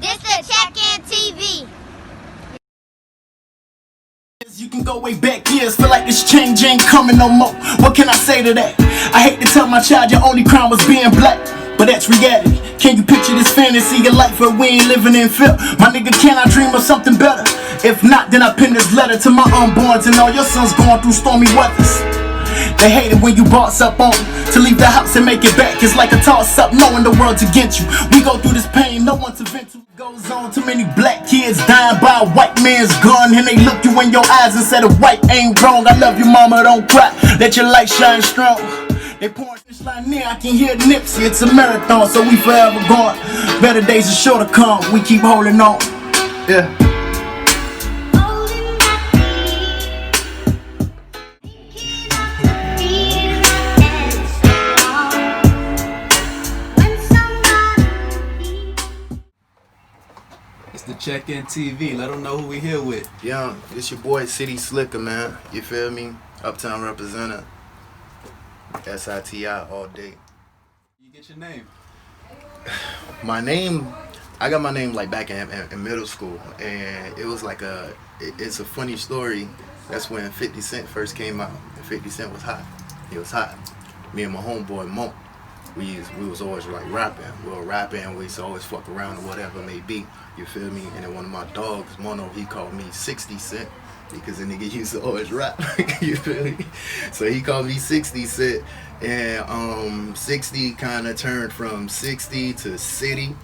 This the Check-In TV. You can go way back years, feel like this change ain't coming no more. What can I say to that? I hate to tell my child your only crime was being black, but that's reality. Can you picture this fantasy of life where we ain't living in fear? My nigga, can I dream of something better? If not, then I pen this letter to my unborns and all your sons going through stormy weathers. They hate it when you boss up on them. To leave the house and make it back is like a toss up, knowing the world's against you. We go through this pain, no one to vent to. Goes on, too many black kids dying by a white man's gun, and they look you in your eyes and say the white ain't wrong. I love you, mama, don't cry, let your light shine strong. They pouring this line near, I can hear Nipsey. It's a marathon, so we forever gone. Better days are sure to come, we keep holding on. Yeah. It's the Check-In TV. Let them know who we here with. Yeah, it's your boy Slicka, man. You feel me? Uptown representative. SITI all day. You get your name? My name, I got my name like back in middle school, and it was like it's a funny story. That's when 50 Cent first came out, and 50 Cent was hot. He was hot. Me and my homeboy Monk, we was always like rapping. We were rapping, we used to always fuck around or whatever it may be. You feel me? And then one of my dogs, Mono, he called me 60 Cent because the nigga used to always rap. You feel me? So he called me 60 Cent, and 60 kind of turned from 60 to City,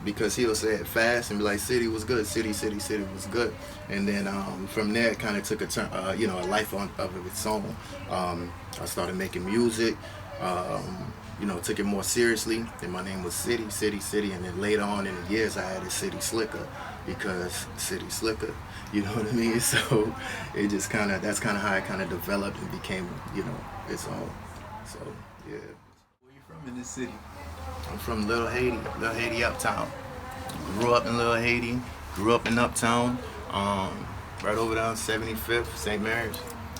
because he'll say it fast and be like, City was good, City was good. And then from there it kind of took a turn, a life of its own. I started making music. Took it more seriously. Then my name was City, and then later on in the years I added City Slicka because City Slicka, you know what I mean? So it just that's kind of how it kind of developed and became, its own. So yeah. Where you from in this city? I'm from Little Haiti Uptown. Grew up in Little Haiti, grew up in Uptown, right over there on 75th, St. Mary's.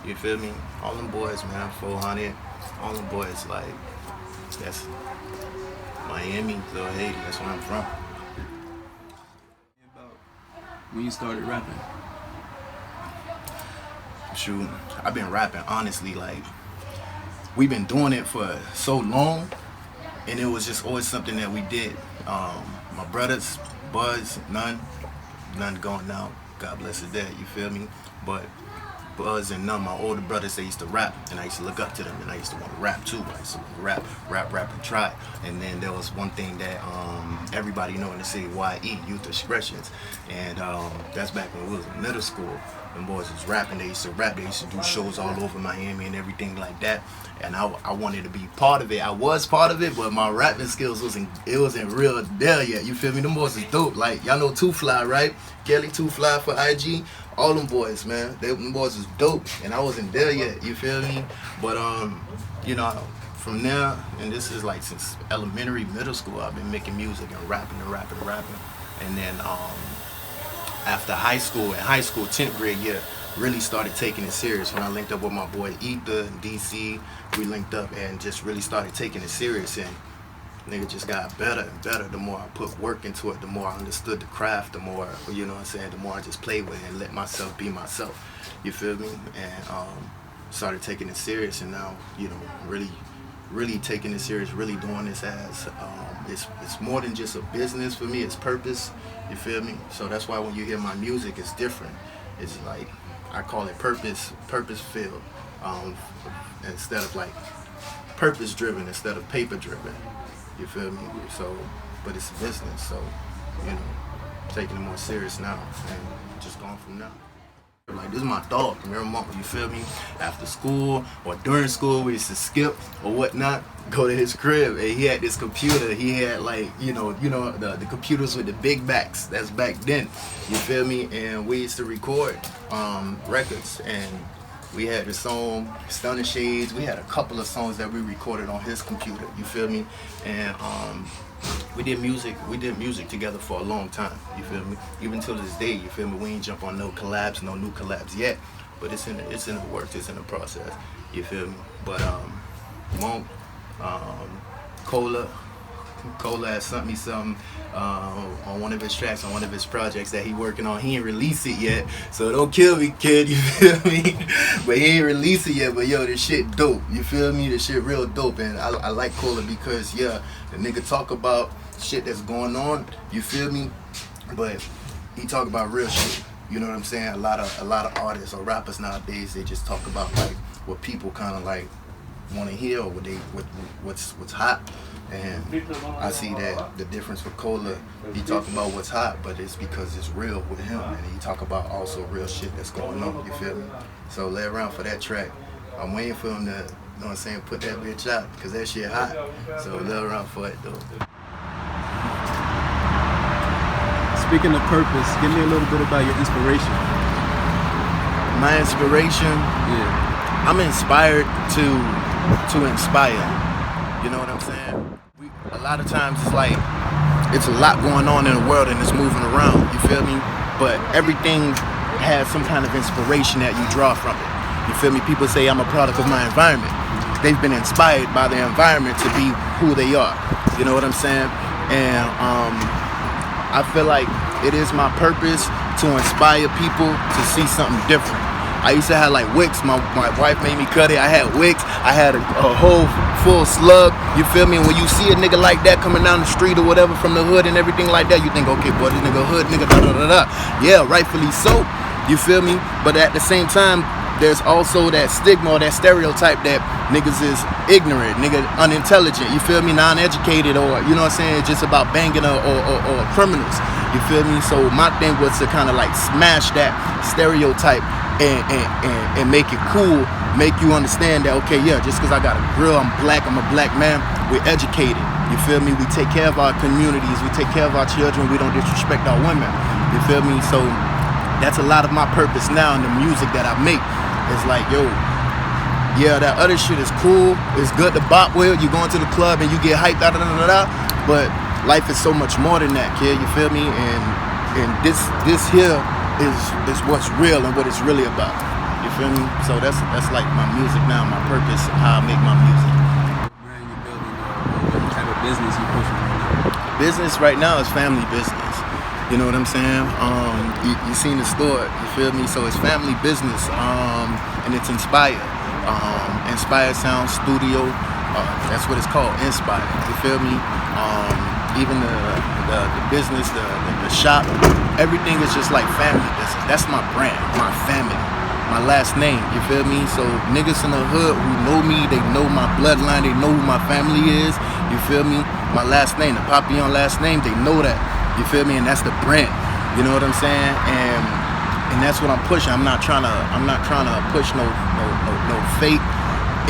You feel me? All them boys, man, 400. All them boys, like, that's Miami, Little Haiti, that's where I'm from. About when you started rapping? Shoot, I've been rapping, honestly, like, we've been doing it for so long, and it was just always something that we did. My brothers, Buzz, none gone now, God bless his dad, you feel me? But Buzz and none, my older brothers, they used to rap, and I used to look up to them, and I used to want to rap too. I used to rap and try. And then there was one thing that everybody know in the city, YE, Youth Expressions, and that's back when we was in middle school. Them boys was rapping, they used to rap, they used to do shows all over Miami and everything like that. And I wanted to be part of it. I was part of it, but my rapping skills wasn't real there yet. You feel me? Them boys is dope. Like, y'all know Too Fly, right? Kelly Too Fly for IG. All them boys, man. Them boys is dope, and I wasn't there yet. You feel me? But from there, and this is like since elementary, middle school, I've been making music and rapping. And then after high school, 10th grade year, really started taking it serious when I linked up with my boy Ether in DC. We linked up and just really started taking it serious, and nigga just got better and better. The more I put work into it, the more I understood the craft, the more, the more I just played with it and let myself be myself. You feel me? And started taking it serious, and now, really taking it serious, really doing this as it's more than just a business for me, it's purpose. You feel me? So that's why when you hear my music, it's different. It's like, I call it purpose filled, instead of like purpose driven instead of paper driven. You feel me? So, but it's a business, so taking it more serious now and just going from now. Like, this is my dog, remember, Mom, you feel me? After school or during school, we used to skip or whatnot, go to his crib, and he had this computer. He had like, the computers with the big backs. That's back then, you feel me? And we used to record records, and we had the song Stunning Shades. We had a couple of songs that we recorded on his computer, you feel me? And we did music together for a long time, you feel me? Even till this day, you feel me? We ain't jump on no new collabs yet, but it's in the works, it's in the process, you feel me? But Monk, Cola, Cola has sent me something on one of his tracks, on one of his projects that he working on. He ain't released it yet, so don't kill me, kid, you feel me? But he ain't released it yet, but yo, this shit dope, you feel me? This shit real dope, and I like Cola because, yeah, the nigga talk about shit that's going on, you feel me? But he talk about real shit, you know what I'm saying? A lot of artists or rappers nowadays, they just talk about like what people kind of like want to hear, or what's hot. And I see that the difference with Cola, he talk about what's hot, but it's because it's real with him, and he talk about also real shit that's going on, you feel me? So lay around for that track. I'm waiting for him to, you know what I'm saying, put that bitch out, because that shit hot. So lay around for it though. Speaking of purpose, give me a little bit about your inspiration. My inspiration? Yeah. I'm inspired to inspire. You know what I'm saying? A lot of times it's like, it's a lot going on in the world and it's moving around, you feel me? But everything has some kind of inspiration that you draw from it. You feel me? People say I'm a product of my environment. They've been inspired by their environment to be who they are. You know what I'm saying? And I feel like it is my purpose to inspire people to see something different. I used to have like wicks. My wife made me cut it. I had wicks. I had a whole full slug. You feel me? And when you see a nigga like that coming down the street or whatever from the hood and everything like that, you think, okay, boy, this nigga hood, nigga, da da da da. Yeah, rightfully so. You feel me? But at the same time, there's also that stigma or that stereotype that niggas is ignorant, nigga unintelligent, you feel me, non-educated, or, you know what I'm saying, just about banging or criminals, you feel me? So my thing was to kind of like smash that stereotype and make it cool, make you understand that, okay, yeah, just because I got a grill, I'm a black man, we're educated, you feel me? We take care of our communities, we take care of our children, we don't disrespect our women, you feel me? So that's a lot of my purpose now in the music that I make. It's like, yo, yeah, that other shit is cool. It's good to bop with. You go into the club and you get hyped, but life is so much more than that, kid. You feel me? And this here is what's real and what it's really about. You feel me? So that's like my music now, my purpose, how I make my music. What brand you building? What type of business you pushing right now? Business right now is family business. You know what I'm saying? You seen the store, you feel me? So it's family business, and it's Inspire. Inspire Sound Studio, that's what it's called, Inspire, you feel me? Even the business, the shop, everything is just like family business. That's my brand, my family, my last name, you feel me? So niggas in the hood who know me, they know my bloodline, they know who my family is, you feel me? My last name, the Papillon last name, they know that. You feel me? And that's the brand. You know what I'm saying? And that's what I'm pushing. I'm not trying to push no fake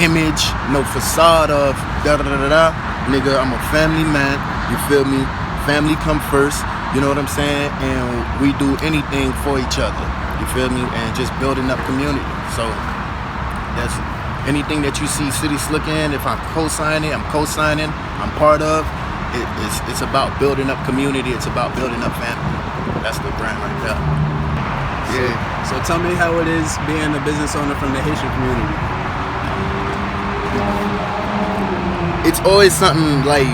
image, no facade of da da da da da. Nigga, I'm a family man. You feel me? Family come first. You know what I'm saying? And we do anything for each other. You feel me? And just building up community. So that's anything that you see Citi Slicka in. If I'm co-signing, I'm co-signing. I'm part of. It's about building up community. It's about building up family. That's the brand right there. Yeah. So tell me how it is being a business owner from the Haitian community. It's always something like,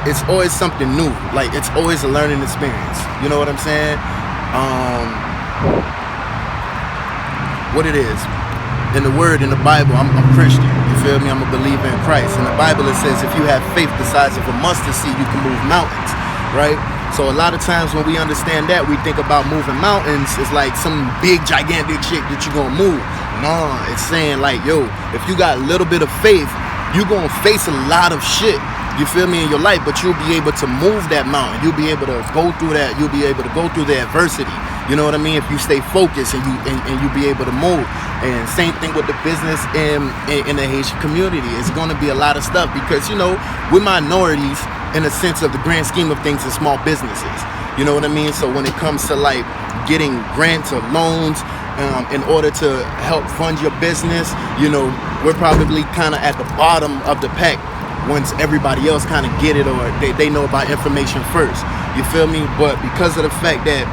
it's always something new. Like, it's always a learning experience. You know what I'm saying? What it is. In the word, in the Bible, I'm Christian, you feel me? I'm a believer in Christ. In the Bible it says if you have faith the size of a mustard seed, you can move mountains, right? So a lot of times when we understand that, we think about moving mountains, it's like some big gigantic shit that you're gonna move. No, it's saying like, yo, if you got a little bit of faith, you're gonna face a lot of shit, you feel me, in your life, but you'll be able to move that mountain. You'll be able to go through that. You'll be able to go through the adversity. You know what I mean? If you stay focused and you be able to move. And same thing with the business in the Haitian community. It's going to be a lot of stuff because, you know, we're minorities in the sense of the grand scheme of things in small businesses. You know what I mean? So when it comes to like getting grants or loans in order to help fund your business, you know, we're probably kind of at the bottom of the pack once everybody else kind of get it or they know about information first. You feel me? But because of the fact that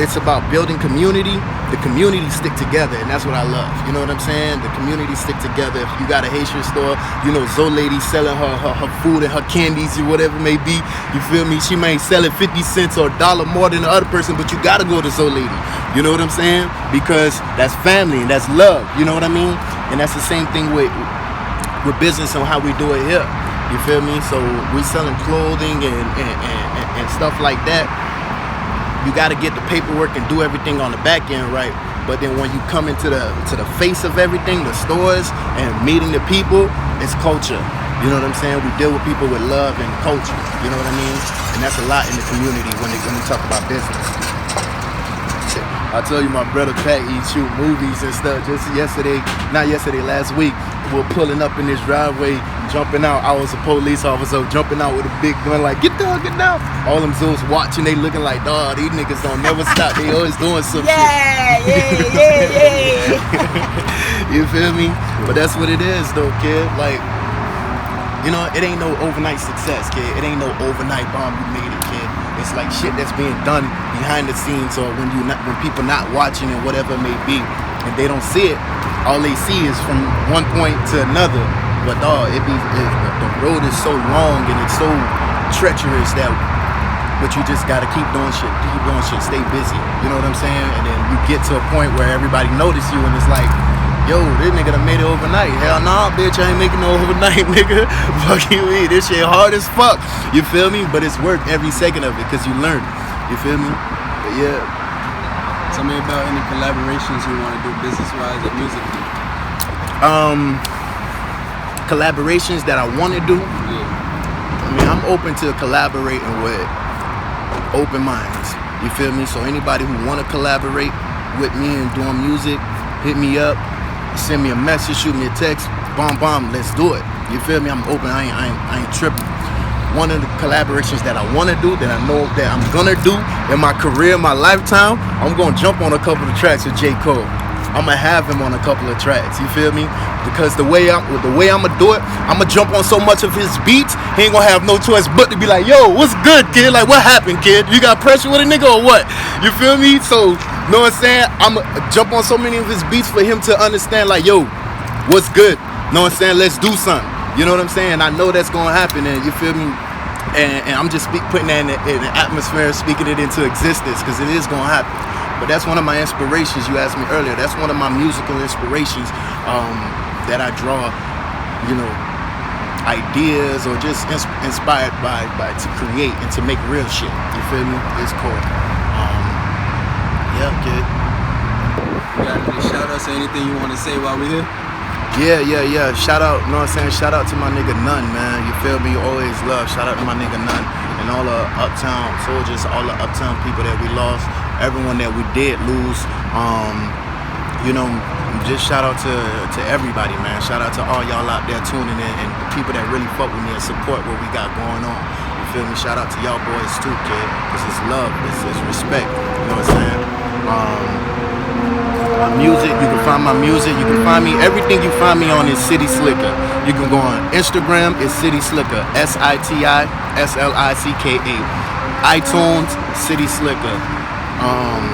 it's about building community. The community stick together, and that's what I love. You know what I'm saying? The community stick together. If you got a Haitian store, you know, Zoe lady selling her food and her candies or whatever it may be. You feel me? She may sell it 50 cents or $1 more than the other person, but you gotta go to Zoe lady. You know what I'm saying? Because that's family and that's love. You know what I mean? And that's the same thing with business and how we do it here. You feel me? So we selling clothing and stuff like that. You got to get the paperwork and do everything on the back end right. But then when you come into the face of everything, the stores and meeting the people, it's culture. You know what I'm saying? We deal with people with love and culture. You know what I mean? And that's a lot in the community when we talk about business. I told you my brother Pat, he shoot movies and stuff just last week. We're pulling up in this driveway, jumping out. I was a police officer jumping out with a big gun like, get down, get down. All them Zoos watching, they looking like, dawg, these niggas don't never stop. They always doing some shit. Yeah. You feel me? But that's what it is though, kid. Like, you know, it ain't no overnight success, kid. It ain't no overnight bomb you made it, kid. It's like shit that's being done behind the scenes, or when people not watching it, whatever it may be, and they don't see it. All they see is from one point to another. But dog, the road is so long and it's so treacherous that, but you just gotta keep doing shit, stay busy. You know what I'm saying? And then you get to a point where everybody notice you, and it's like, yo, this nigga done made it overnight. Hell nah, bitch, I ain't making no overnight, nigga. Fuck you, this shit hard as fuck. You feel me? But it's worth every second of it because you learn. You feel me? But yeah. Tell me about any collaborations you want to do business-wise or musically. Collaborations that I want to do. Yeah. I mean, I'm open to collaborating with open minds. You feel me? So anybody who want to collaborate with me and doing music, hit me up, send me a message, shoot me a text, bomb, let's do it. You feel me? I'm open. I ain't tripping. One of the collaborations that I want to do, that I know that I'm gonna do in my career, my lifetime, I'm gonna jump on a couple of tracks with J. Cole. I'm gonna have him on a couple of tracks. You feel me? Because the way I'm gonna do it, I'm gonna jump on so much of his beats, he ain't gonna have no choice but to be like, yo, what's good, kid? Like, what happened, kid? You got pressure with a nigga or what? You feel me? So, know what I'm saying? I'm gonna jump on so many of his beats for him to understand, like, yo, what's good? Know what I'm saying? Let's do something. You know what I'm saying? I know that's gonna happen, and you feel me? And I'm just putting that in the atmosphere, speaking it into existence, because it is gonna happen. But that's one of my inspirations. You asked me earlier. That's one of my musical inspirations that I draw, you know, ideas or just inspired by to create and to make real shit. You feel me? It's cool. Yeah, kid. You got any shout outs or anything you want to say while we're here? Yeah. Shout out, you know what I'm saying? Shout out to my nigga None, man. You feel me? Always love. Shout out to my nigga None and all the uptown soldiers, all the uptown people that we lost, everyone that we did lose. You know, just shout out to everybody, man. Shout out to all y'all out there tuning in and the people that really fuck with me and support what we got going on. You feel me? Shout out to y'all boys too, kid. Cause it's love, it's respect. You know what I'm saying? My music, you can find my music, you can find me, everything you find me on is Siti Slicka. You can go on Instagram, it's Siti Slicka, SITI SLICKA. iTunes, Siti Slicka.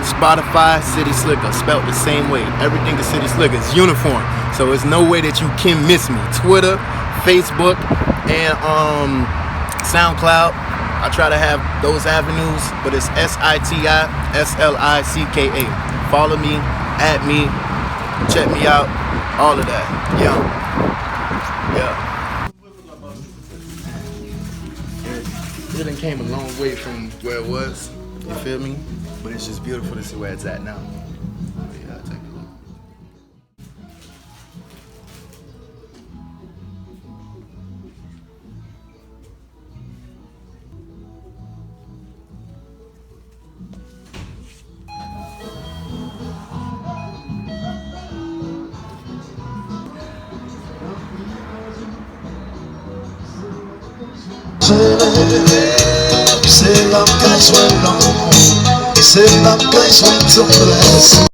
Spotify, Siti Slicka, spelled the same way. Everything is Siti Slicka, it's uniform. So there's no way that you can miss me. Twitter, Facebook, and SoundCloud. I try to have those avenues, but it's SITI SLICKA. Follow me, add me, check me out, all of that. Yeah. It done came a long way from where it was, you feel me? But it's just beautiful to see where it's at now. Yeah, take a look. C'est la place where long, c'est la place where to bless.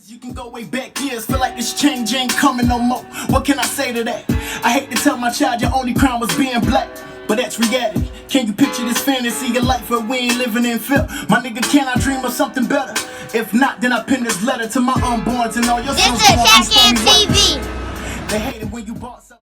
You can go way back years, feel like this change ain't coming no more. What can I say to that? I hate to tell my child your only crime was being black, but but that's reality. Can you picture this fantasy of life where we ain't living in fear? My nigga, can I dream of something better? If not, then I pen this letter to my unborns and all your This sons is born. Please tell Haitian me why. TV. They hate it when you bought